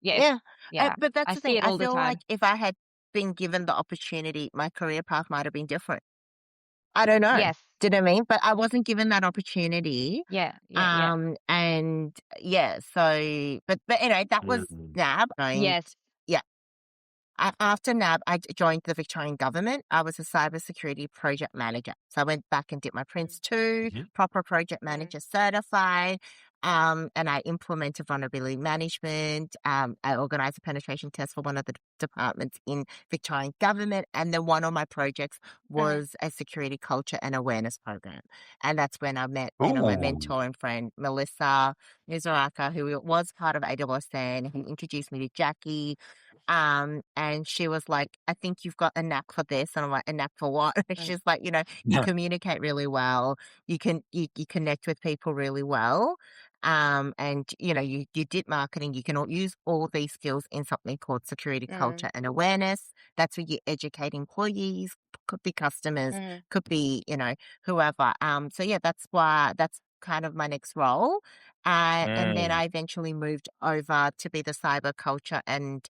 Yes. Yeah. Yeah. But that's I the see thing. it I all the feel like time. if I had been given the opportunity, my career path might have been different. I don't know. Yes. Do you know what I mean? But I wasn't given that opportunity. Yeah. Yeah. Yeah. And yeah, so, but anyway, that was Mm. NAB. And Yes. yeah, after NAB, joined the Victorian government. I was a cybersecurity project manager. So I went back and did my Prince 2, Mhm. proper project Mm. manager certified. And I implemented vulnerability management. I organized a penetration test for one of the departments in Victorian government. And then one of my projects Mm. was a security culture and awareness program. And that's when I met, my Ooh. mentor and friend, Melissa Mizuraka, who was part of AWSN, who introduced me to Jackie. And she was like, I think you've got a knack for this. And I'm like, a knack for what? Mm. She's like, you communicate really well. You connect with people really well. And you did marketing. You can use all these skills in something called security Mm. culture and awareness. That's where you educate employees, could be customers, Mm. could be, whoever. So yeah, that's kind of my next role. And then Mm. I eventually moved over to be the cyber culture and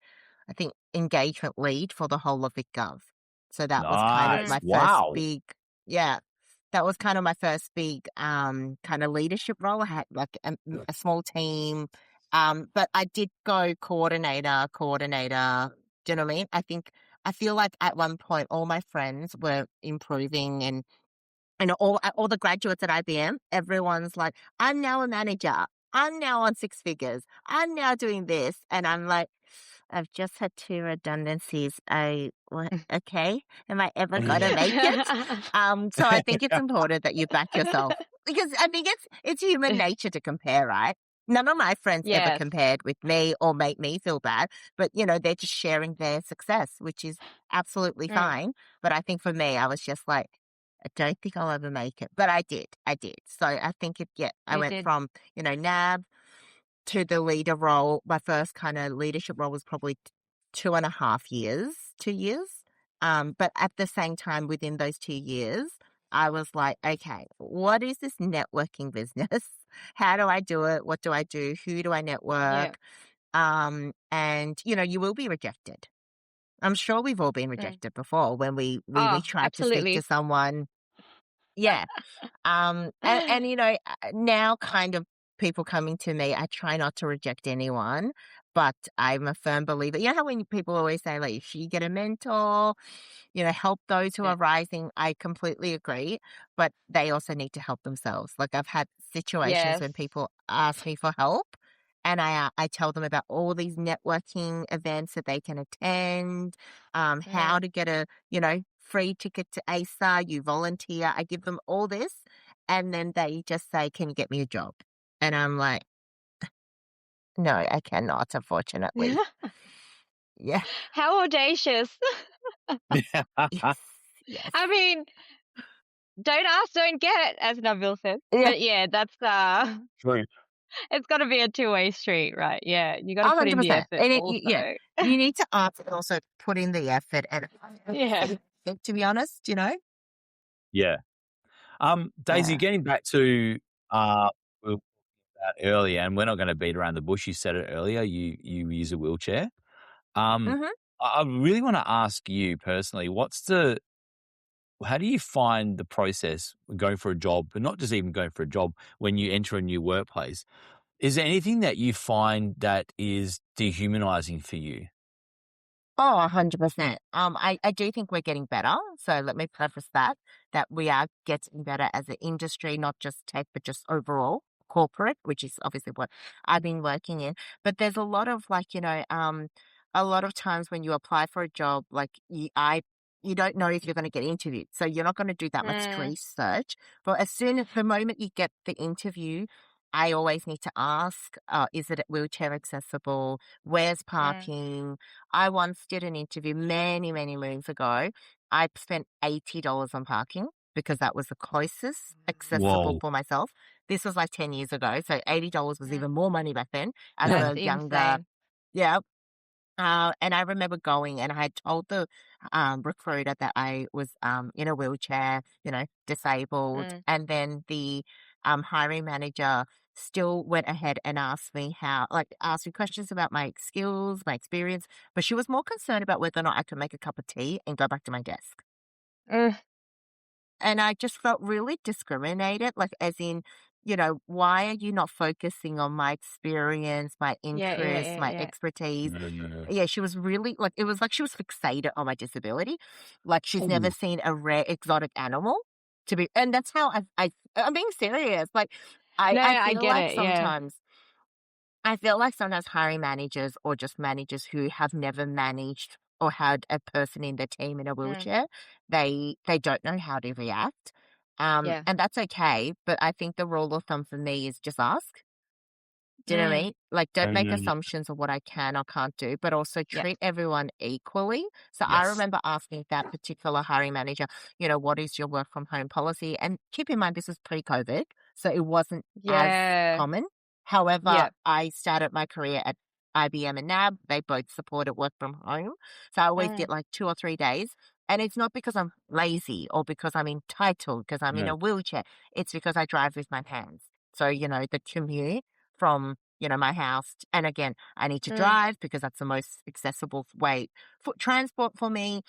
I think engagement lead for the whole of VicGov. So that was kind of Nice. Mm. my first Wow. big, yeah, that was kind of my first big kind of leadership role. I had like a small team, but I did go coordinator. Do you know what I mean? I feel like at one point all my friends were improving and all the graduates at IBM, everyone's like, I'm now a manager. I'm now on six figures. I'm now doing this. And I'm like, I've just had two redundancies. Okay. Am I ever gonna Yeah. make it? So I think it's important that you back yourself because I think it's human nature to compare, right? None of my friends ever Yes. compared with me or make me feel bad, but they're just sharing their success, which is absolutely Mm. fine. But I think for me, I was just like, I don't think I'll ever make it, but I did. I did. So I think I You went did. from, NAB to the leader role. My first kind of leadership role was probably 2.5 years, 2 years. But at the same time, within those 2 years, I was like, okay, what is this networking business? How do I do it? What do I do? Who do I Yeah. network? And you will be rejected. I'm sure we've all been Mm. rejected before when we Oh, tried to speak to absolutely. someone. Yeah. And now kind of people coming to me, I try not to reject anyone, but I'm a firm believer. You know how when people always say, like, if you get a mentor, help those who Yeah. are rising. I completely agree, but they also need to help themselves. Like I've had situations Yes. when people ask me for help and I tell them about all these networking events that they can attend, how Mm. to get a, free ticket to ASA, you volunteer. I give them all this and then they just say, can you get me a job? And I'm like, no, I cannot, unfortunately. Yeah. How audacious. Yes. Yes. I mean, don't ask, don't get, as Nabil said. Yeah. But yeah, that's True. it's got to be a two-way street, right? Yeah, you got to put in the 100%. effort And yeah, also. you need to ask and also put in the effort. And Yeah. to be honest, Yeah. Daisy, yeah. getting back to we were talking about earlier, and we're not going to beat around the bush. You said it earlier. You use a wheelchair. Um, Hmm. I really want to ask you personally, how do you find the process going for a job, but not just even going for a job when you enter a new workplace? Is there anything that you find that is dehumanizing for you? Oh, 100%. I do think we're getting better. So let me preface that we are getting better as an industry, not just tech, but just overall corporate, which is obviously what I've been working in. But there's a lot of like, a lot of times when you apply for a job, like you don't know if you're going to get interviewed. So you're not going to do that much Mm. research. But as soon as the moment you get the interview, I always need to ask, is it wheelchair accessible? Where's Mm. parking? I once did an interview many, many moons ago. I spent $80 on parking because that was the closest accessible Whoa. for myself. This was like 10 years ago. So $80 was Mm. even more money back then as That's a younger, insane. yeah. And I remember going and I had told the recruiter that I was in a wheelchair, disabled. Mm. And then the hiring manager still went ahead and asked me questions about my skills, my experience, but she was more concerned about whether or not I could make a cup of tea and go back to my desk. Mm, And I just felt really discriminated, like, as in, why are you not focusing on my experience, my yeah, yeah, interests, yeah, my yeah. expertise? No. Yeah, she was really like, it was like she was fixated on my disability. Like, she's never Oh, seen a rare exotic animal and that's how I'm being serious. Like, No, I I feel get like it. Yeah. sometimes hiring managers or just managers who have never managed or had a person in the team in a Mm, wheelchair, they don't know how to react. yeah. And that's okay. But I think the rule of thumb for me is just ask. Do you know what I Mm, mean? Like, don't make and assumptions of what I can or can't do, but also yeah. treat everyone equally. So I yes. remember asking that particular hiring manager, what is your work from home policy? And keep in mind, this was pre-COVID, so it wasn't as Yeah. common. However, Yeah. I started my career at IBM and NAB. They both supported work from home. So I always did Mm, like 2 or 3 days. And it's not because I'm lazy or because I'm entitled, because I'm in No. a wheelchair. It's because I drive with my hands. So, the commute from, my house. And again, I need to mm, drive because that's the most accessible way for transport for me.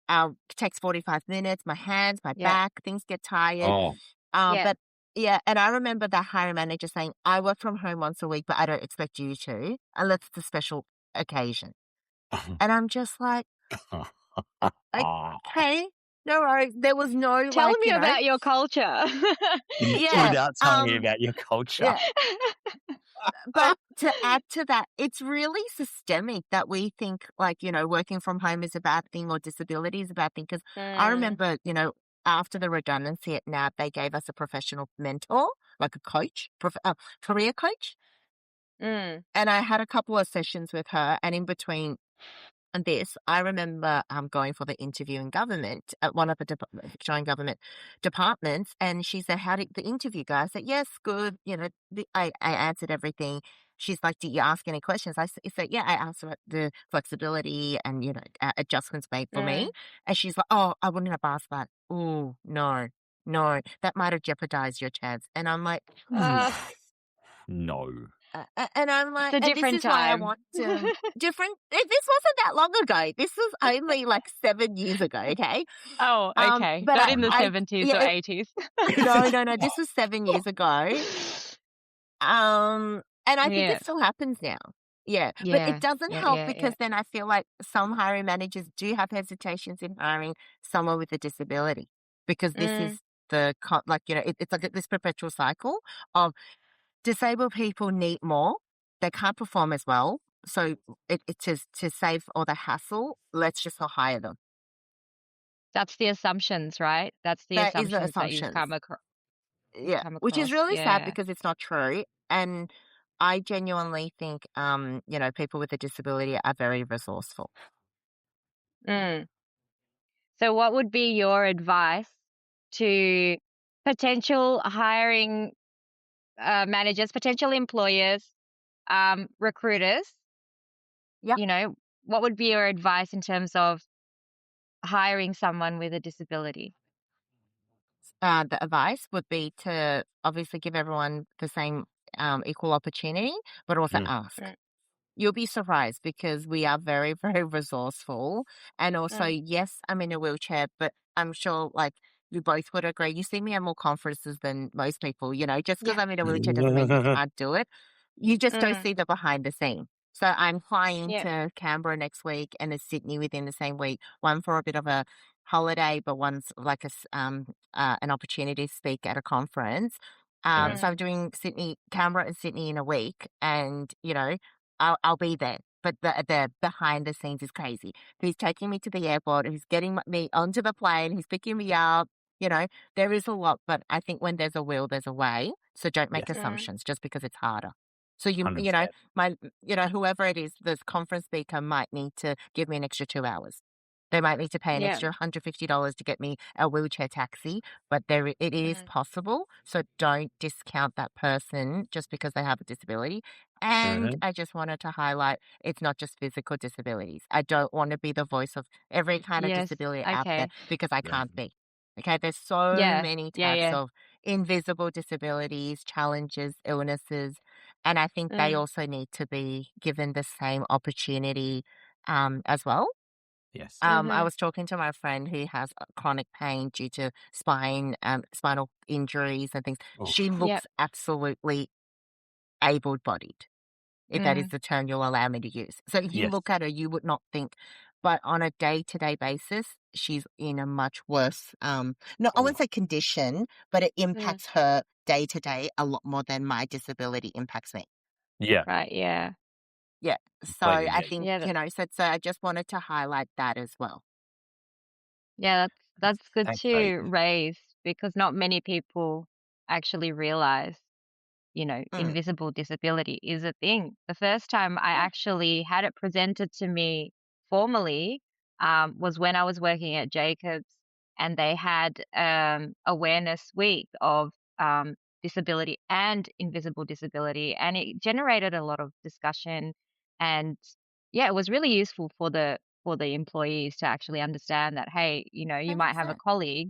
It takes 45 minutes. My hands, my yeah. back, things get tired. Oh. Yeah. But yeah, and I remember that hiring manager saying, I work from home once a week, but I don't expect you to, unless it's a special occasion. And I'm just like, okay, no worries. There was no Tell like, me about your culture. yeah, Without telling me about your culture. yeah. But to add to that, it's really systemic that we think like, working from home is a bad thing or disability is a bad thing. Because I Mm, remember, after the redundancy at NAB, they gave us a professional mentor, like a coach, career coach. mm, And I had a couple of sessions with her. And in between this, I remember going for the interview in government at one of the Victorian government departments, and she said, "How did the interview go?" I said, "Yes, good." I answered everything. She's like, "Did you ask any questions?" I said, "Yeah, I asked about the flexibility and adjustments made for me." mm. And she's like, "Oh, I wouldn't have asked that. Oh, no, no, that might have jeopardized your chance." And I'm like, Uh, No. and I'm it's like, a and this different is why I time. want to different. This wasn't that long ago. This was only like 7 years ago. Okay. Oh, okay. But Not I, in the I, 70s or yeah, 80s. no, no, no. This was 7 years ago. And I think Yeah. it still happens now. Yeah, but it Yeah. doesn't Yeah. help Yeah. because Yeah. then I feel like some hiring managers do have hesitations in hiring someone with a disability because this Mm, is it's like this perpetual cycle of disabled people need more. They can't perform as well. So to save all the hassle, let's just not hire them. that's the assumptions, right? That's the That is the assumptions that assumptions. you've Yeah, come which is across. really sad Yeah. because it's not true. And I genuinely think, people with a disability are very resourceful. Mm. So, what would be your advice to potential hiring managers, potential employers, recruiters? Yeah. You know, what would be your advice in terms of hiring someone with a disability? The advice would be to obviously give everyone the same equal opportunity, but also Mm. ask. Mm, You'll be surprised because we are very, very resourceful. And also, mm, yes, I'm in a wheelchair, but I'm sure like you both would agree. You see me at more conferences than most people, just because yeah. I'm in a wheelchair doesn't mean you can't do it. You just don't Mm, see the behind the scene. So I'm flying yeah. to Canberra next week and to Sydney within the same week, one for a bit of a holiday, but one's like an opportunity to speak at a conference. So Mm, I'm doing Canberra and Sydney in a week, and I'll be there. But the behind the scenes is crazy. He's taking me to the airport. He's getting me onto the plane. He's picking me up. You know, there is a lot, but I think when there's a will, there's a way. So don't make Yes. mm, assumptions just because it's harder. So 100%. whoever it is, this conference speaker might need to give me an extra 2 hours. They might need to pay an yeah. extra $150 to get me a wheelchair taxi, but it is Mm, possible. So don't discount that person just because they have a disability. And Mhm. I just wanted to highlight it's not just physical disabilities. I don't want to be the voice of every kind of yes. disability out there Okay. because I Yeah. can't be. Okay, there's so Yeah. many Yeah. types Yeah. of invisible disabilities, challenges, illnesses. And I think they Mm, also need to be given the same opportunity as well. Yes. I mm-hmm. was talking to my friend who has chronic pain due to spinal injuries and things. She Oof. Yep. looks absolutely able-bodied, if that is Mm, the term you'll allow me to use. So if you Yes. look at her, you would not think, but on a day-to-day basis, she's in a much worse, no, I wouldn't Oh, say condition, but it mm, impacts her day to day a lot more than my disability impacts me. yeah. right. Yeah. Yeah. So Completely I get think, Yeah. so I just wanted to highlight that as well. Yeah. That's good Thanks, to Daisy. raise because not many people actually realize, Mm. invisible disability is a thing. The first time I Yeah. actually had it presented to me formally was when I was working at Jacobs and they had awareness week of disability and invisible disability, and it generated a lot of discussion. And yeah, it was really useful for the employees to actually understand that, hey, you might have a 100%. colleague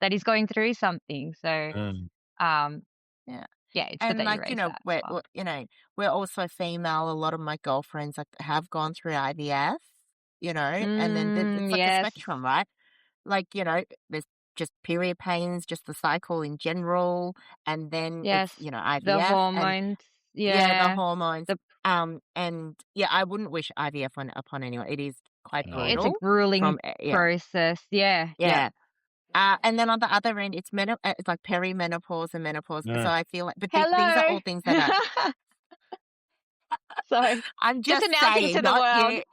that is going through something. So Mm. um, Yeah. yeah, it's good And that you like, raised that as well. we're also female. A lot of my girlfriends like have gone through IVF, and then it's like a Yes, spectrum, right? Like, there's just period pains, just the cycle in general, and then it's, yes, the IVF and hormones, yeah, the yeah, hormones. the And yeah, I wouldn't wish IVF upon anyone. It is quite No. it's a brutal grueling from yeah, process. Yeah, yeah. yeah. And then on the other end, it's like perimenopause and menopause. So Mm. I feel like, but these are Hello. all things that are, So, I'm just just announcing saying, to the not world. you.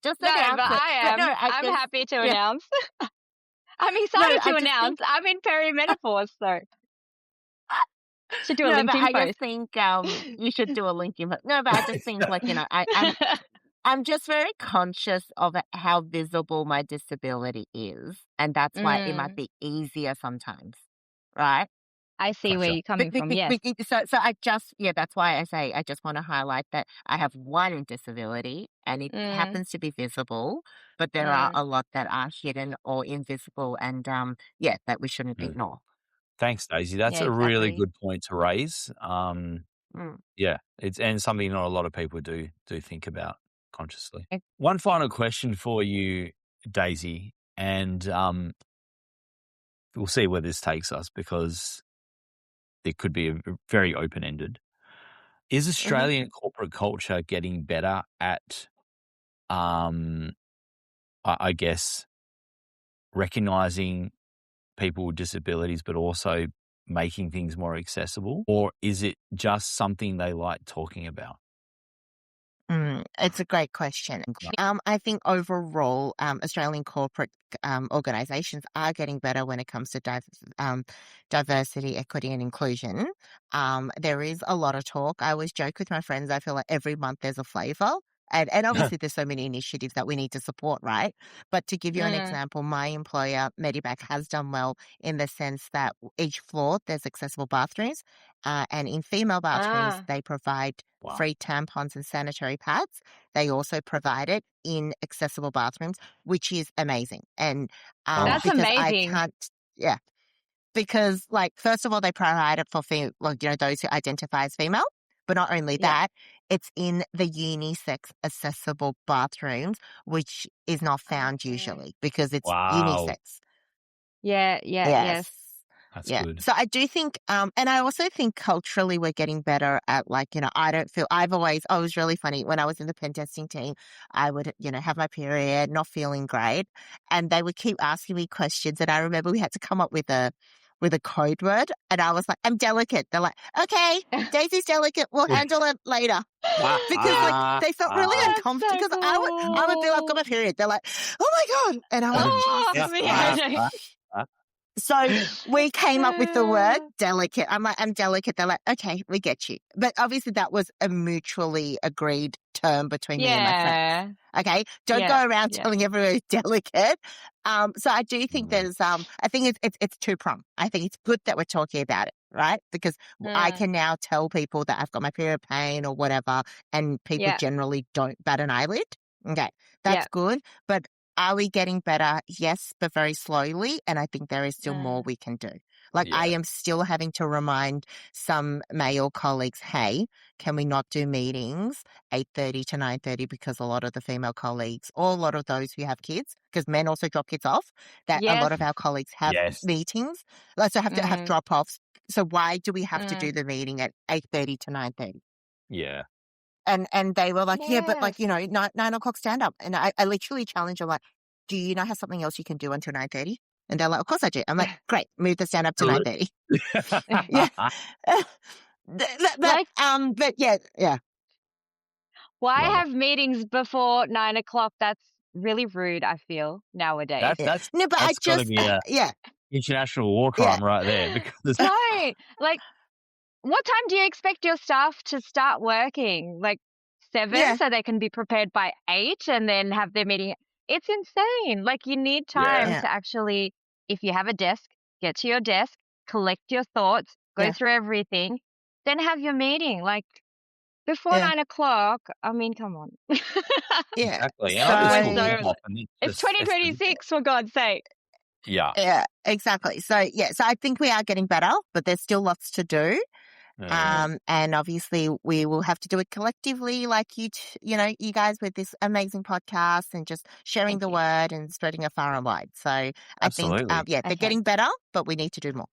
Just No, but announce it. But no, I I'm just, happy to yeah, announce. I'm no, excited I to just think, announce I'm in perimenopause, so should do a no, but LinkedIn I just post. think, you should do a LinkedIn. No, but I just think like, I'm just very conscious of how visible my disability is, and that's why it might Mm, be easier sometimes, right? I see where Gotcha. you're coming from. Yes. So I just, yeah, that's why I say I just want to highlight that I have one disability and it Mm, happens to be visible, but there are mm, a lot that are hidden or invisible, and yeah, that we shouldn't Mm. ignore. Thanks, Daisy. yeah, That's a really exactly. good point to raise. Mm. Yeah, it's and something not a lot of people do think about consciously. Ex- One final question for you, Daisy, and we'll see where this takes us because it could be very open ended. Is mhm. Australian corporate culture getting better at, um, I guess, recognizing people with disabilities, but also making things more accessible, or is it just something they like talking about? It's a great question. No. I think overall, Australian corporate organisations are getting better when it comes to diversity, equity, and inclusion. There is a lot of talk. I always joke with my friends. I feel like every month there's a flavour. And obviously there's so many initiatives that we need to support, right? But to give you an Mm. example, my employer, Medibank, has done well in the sense that each floor there's accessible bathrooms. And in female bathrooms, Ah, they provide Wow. free tampons and sanitary pads. They also provide it in accessible bathrooms, which is amazing. And Oh, that's because I amazing. can't, yeah, because like first of all, they provide it for those who identify as female. But not only Yeah. that, it's in the unisex accessible bathrooms, which is not found Okay. usually because it's wow. unisex. Yeah, yeah, Yes. yes. That's Yeah. good. So I do think, and I also think culturally we're getting better at like, I don't feel, I was really funny when I was in the pen testing team, I would, have my period, not feeling great. And they would keep asking me questions. And I remember we had to come up with a code word. And I was like, I'm delicate. They're like, okay, Daisy's delicate. We'll handle it later. Because like they felt really That's uncomfortable so because I would be like, I've got cool. my period. They're like, oh my God. And I'm like, Oh, Jesus Christ. man. So we came up with the word delicate. I'm like, I'm delicate. They're like, okay, we get you. But obviously that was a mutually agreed term between me and my friends. Yeah. Okay. Don't Yeah. go around Yeah. telling everyone it's delicate. So I do think Mm. there's, I think it's two-pronged. I think it's good that we're talking about it, right? Because I Mm. can now tell people that I've got my period pain or whatever, and people Yeah. generally don't bat an eyelid. Okay. That's Yeah. good. But are we getting better? Yes, but very slowly. And I think there is still more Mm. we can do. Like I Yeah. am still having to remind some male colleagues, hey, can we not do meetings 8:30 to 9:30 because a lot of the female colleagues or a lot of those who have kids, because men also drop kids off, that a Yes. lot of our colleagues have Yes. meetings, so have to have Mm, drop-offs. So why do we have to do mm. the meeting at 8:30 to 9:30? Yeah. And they were like, yeah, but Yes. like, 9 o'clock stand up. And I literally challenged them like, do you not have something else you can do until 9:30? And they're like, of course I do. I'm like, great, move the stand up to 9:30. Yeah. Like, But yeah. why Love it. have meetings before 9 o'clock? That's really rude, I feel, nowadays. Yeah. That's No, but I that's got to just, be a yeah, international war yeah, crime right there because No, like, what time do you expect your staff to start working? Like 7, yeah, so they can be prepared by 8 and then have their meeting. It's insane. Like, you need yeah. time yeah, to actually, if you have a desk, get to your desk, collect your thoughts, go yeah, through everything, then have your meeting. Like, before yeah, 9 o'clock, I mean, come on. yeah. Exactly. And I just We're feel So, so, often it's it's the 2026, for God's sake. yeah. yeah, exactly. So, yeah, so I think we are getting better, but there's still lots to do. Mm, And obviously we will have to do it collectively, like you guys with this amazing podcast and just sharing Thank the you. word and spreading it far and wide. So I think, absolutely. they're Okay. getting better, but we need to do more.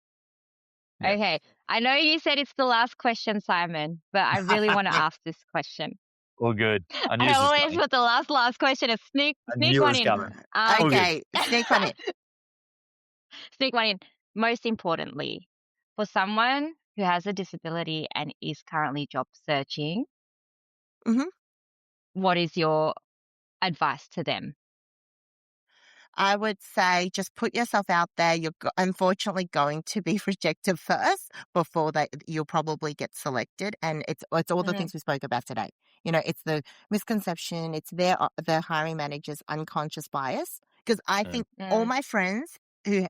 Yeah. Okay. I know you said it's the last question, Simon, but I really want to Yeah. ask this question. All good. I knew I this was always coming. put the last question and sneak I knew it one was in. coming. All good. Okay, sneak one in. Sneak one in. Most importantly, for someone who has a disability and is currently job searching, Mhm. what is your advice to them? I would say just put yourself out there. You're unfortunately going to be rejected first before you'll probably get selected. And it's all the Mm, things we spoke about today. It's the misconception. It's the hiring manager's unconscious bias. Because I think all mm, my friends who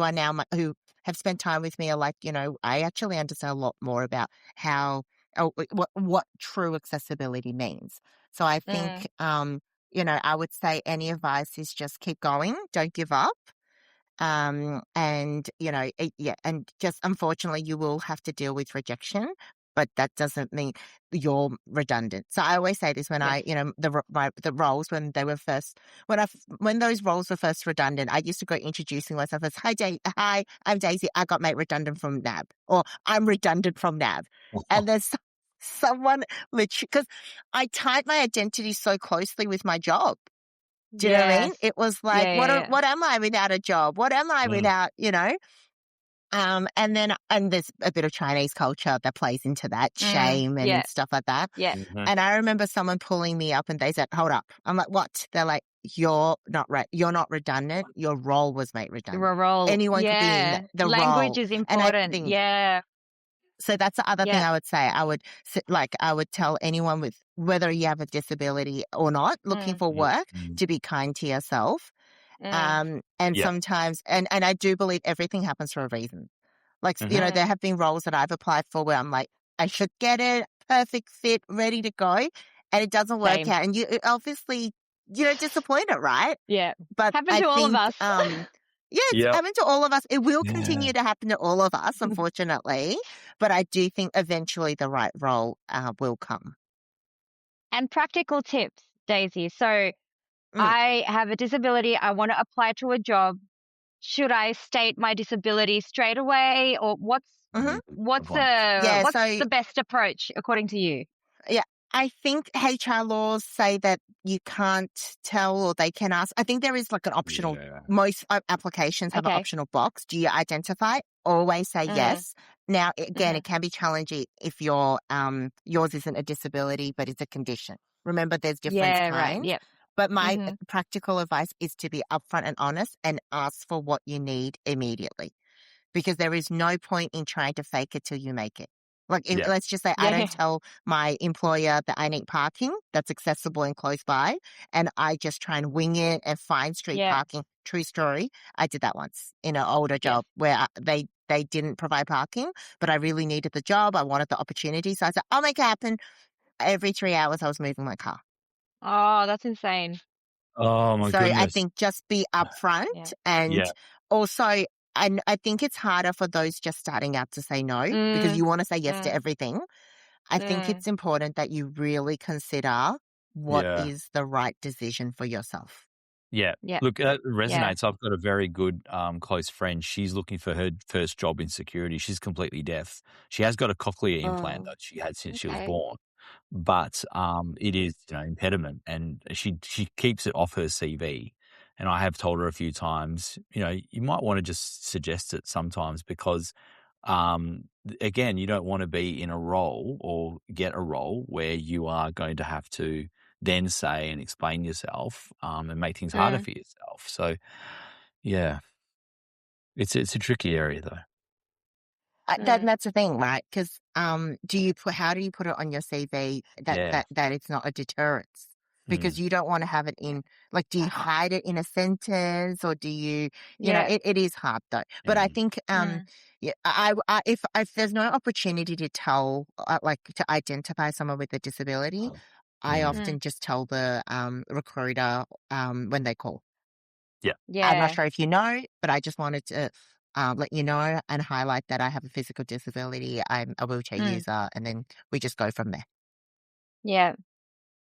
are now who have spent time with me are like, I actually understand a lot more about how what true accessibility means. So I mm. think I would say any advice is just keep going, don't give up. And and just unfortunately you will have to deal with rejection, but that doesn't mean you're redundant. So I always say this when Yes. the roles when they were first when those roles were first redundant, I used to go introducing myself as hi, I'm Daisy. I got made redundant from NAB, or I'm redundant from NAB, and there's someone literally because I tied my identity so closely with my job. Do you know what I mean? Yes. It was like, Yeah, yeah, yeah. what am I without a job? What am I Mm, without, and there's a bit of Chinese culture that plays into that, shame Yeah, and stuff like that. yeah. mhm. And I remember someone pulling me up and they said, hold up. I'm like, what? They're like, you're not redundant. Your role was made The redundant. role. Anyone could be in Yeah. the Language role. is And I important. think, Yeah. so that's the other thing Yeah. I would say. I would tell anyone with whether you have a disability or not, looking Mm, for Mm, work, mm. to be kind to yourself. mm. And Yeah. sometimes, and I do believe everything happens for a reason. Like, Mhm. there have been roles that I've applied for where I'm like, I should get it, perfect fit, ready to go. And it doesn't work Same. out. And you obviously, disappointed, right? Yeah. But Happened I to all of think, us. yeah, it's Yep. happened to all of us. It will Yeah. continue to happen to all of us, unfortunately. But I do think eventually the right role will come. And practical tips, Daisy. So Mm. I have a disability. I want to apply to a job. Should I state my disability straight away, or what's Mhm. Good what's point. Yeah, what's so the best approach according to you? yeah, I think HR laws say that you can't tell or they can ask. I think there is like an optional, Yeah. most applications have an Okay. optional box. Do you identify? Always say Mm, yes. Now, again, mhm. it can be challenging if yours isn't a disability, but it's a condition. Remember, there's different Yeah, right. kinds. Yep. But my Mhm. practical advice is to be upfront and honest and ask for what you need immediately, because there is no point in trying to fake it till you make it. Like, Yeah. let's just say I Yeah. don't tell my employer that I need parking that's accessible and close by, and I just try and wing it and find street Yeah. parking. True story. I did that once in an older Yes. job where they didn't provide parking, but I really needed the job. I wanted the opportunity. So I said, I'll make it happen. Every 3 hours, I was moving my car. Oh, that's insane. Oh my So I goodness. think just be Yeah. upfront, and Yeah. also I think it's harder for those just starting out to say no because Mm, you want to say yes to mm, everything. I think mm. it's important that you really consider what Yeah. is the right decision for yourself. Yeah. Yeah. Look, that Yeah. resonates. I've got a very good close friend. She's looking for her first job in security. She's completely deaf. She has got a cochlear implant Oh, that she had since she was okay. born, but it is, impediment, and she keeps it off her CV. And I have told her a few times, you might want to just suggest it sometimes because, again, you don't want to be in a role or get a role where you are going to have to then say and explain yourself and make things harder Mm, for yourself. So, yeah, it's a tricky area though. mm, That's the thing, right? Because how do you put it on your CV Yeah. that it's not a deterrence? Because Mm. you don't want to have it in, like, do you hide it in a sentence or do you, yeah. it is hard though. But I Mm. think, Mm, yeah, if there's no opportunity to tell, like, to identify someone with a disability, I Mm. mm, often just tell the recruiter when they call. Yeah. I'm not yeah. sure if you know, but I just wanted to let you know and highlight that I have a physical disability. I'm a wheelchair Mm, user, and then we just go from there. yeah.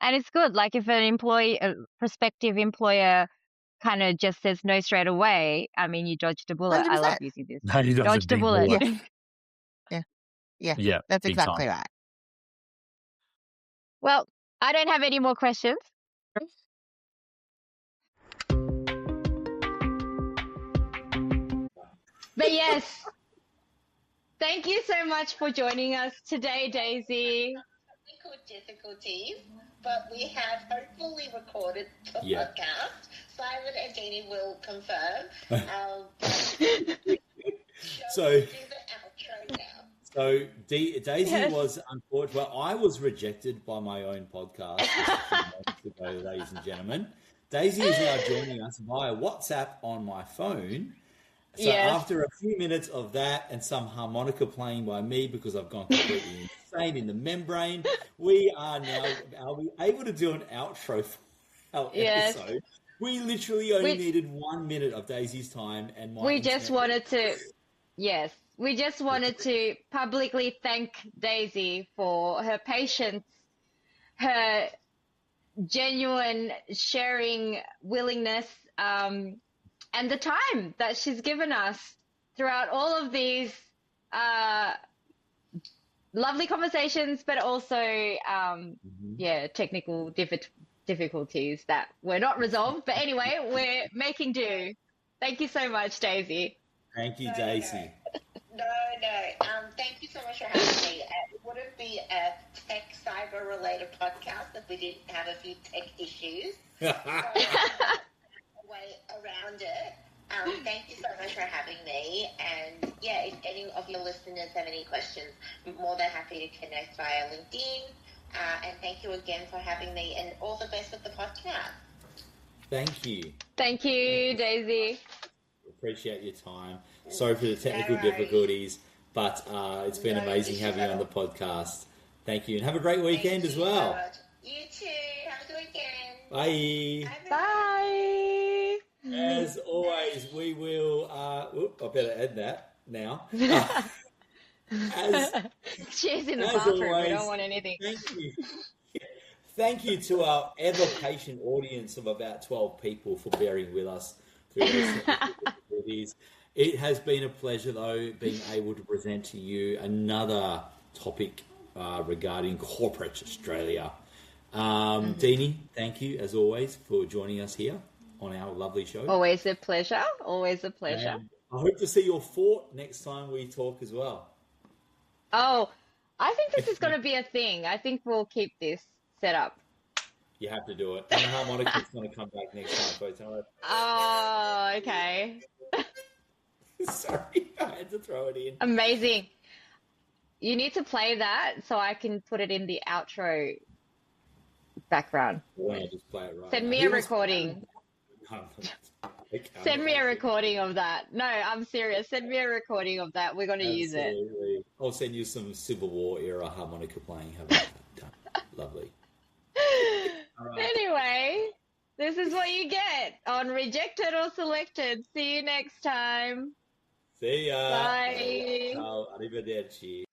And it's good. Like if a prospective employer kind of just says no straight away, I mean, you dodged a bullet. I love 100%. using this. No, he does a Dodged a big bullet. bullet. Yeah, yeah, yeah. Yeah, That's big time. exactly right. Well, I don't have any more questions. But yes, thank you so much for joining us today, Daisy. Technical difficulties, but we have hopefully recorded the Yeah. podcast. Simon and Jeannie will confirm. So- do the outro now. So Daisy Yes. was unfortunate. Well, I was rejected by my own podcast just a few moments ago, ladies and gentlemen. Daisy is now joining us via WhatsApp on my phone. So Yes. after a few minutes of that and some harmonica playing by me because I've gone completely insane in the membrane, we are now able to do an outro for our Yes. episode. We literally only We- needed 1 minute of Daisy's time, and my We just internet- wanted to, yes, we just wanted to publicly thank Daisy for her patience, her genuine sharing willingness, and the time that she's given us throughout all of these lovely conversations, but also, technical difficulties that were not resolved. But anyway, we're making do. Thank you so much, Daisy. Thank you, Daisy. No. Thank you so much for having me. It wouldn't be a tech cyber related podcast if we didn't have a few tech issues. So, way around it. Thank you so much for having me. And yeah, if any of your listeners have any questions, I'm more than happy to connect via LinkedIn. And thank you again for having me, and all the best with the podcast. Thank you. Thank you, Daisy. Appreciate your time. Sorry for the technical No worries. difficulties, but it's been No amazing issue having you at on the all. podcast. Thank you, and have a great weekend Thank as you so well. much. You too. Have a good weekend. Bye. Bye. As always, we will. I better add that now. As She's in the as bathroom. We always, don't want anything. thank you. Thank you to our ever patient audience of about 12 people for bearing with us through these technical difficulties. It has been a pleasure, though, being able to present to you another topic regarding corporate Australia. Deanie, thank you, as always, for joining us here on our lovely show. Always a pleasure. Always a pleasure. And I hope to see your fort next time we talk as well. Oh, I think this is going to be a thing. I think we'll keep this set up. You have to do it. And the harmonica's going to come back next time, folks. Oh, okay. Sorry, I had to throw it in. Amazing. You need to play that so I can put it in the outro background. Why don't I just play it right Send now? me Who a wants to- recording. No, I can't. Send me a recording of that. No, I'm serious. Send me a recording of that. We're going to use it. Absolutely. I'll send you some Civil War era harmonica playing. How about that? Lovely. All right. Anyway, this is what you get on Rejected or Selected. See you next time. See ya. Bye. Ciao, arrivederci.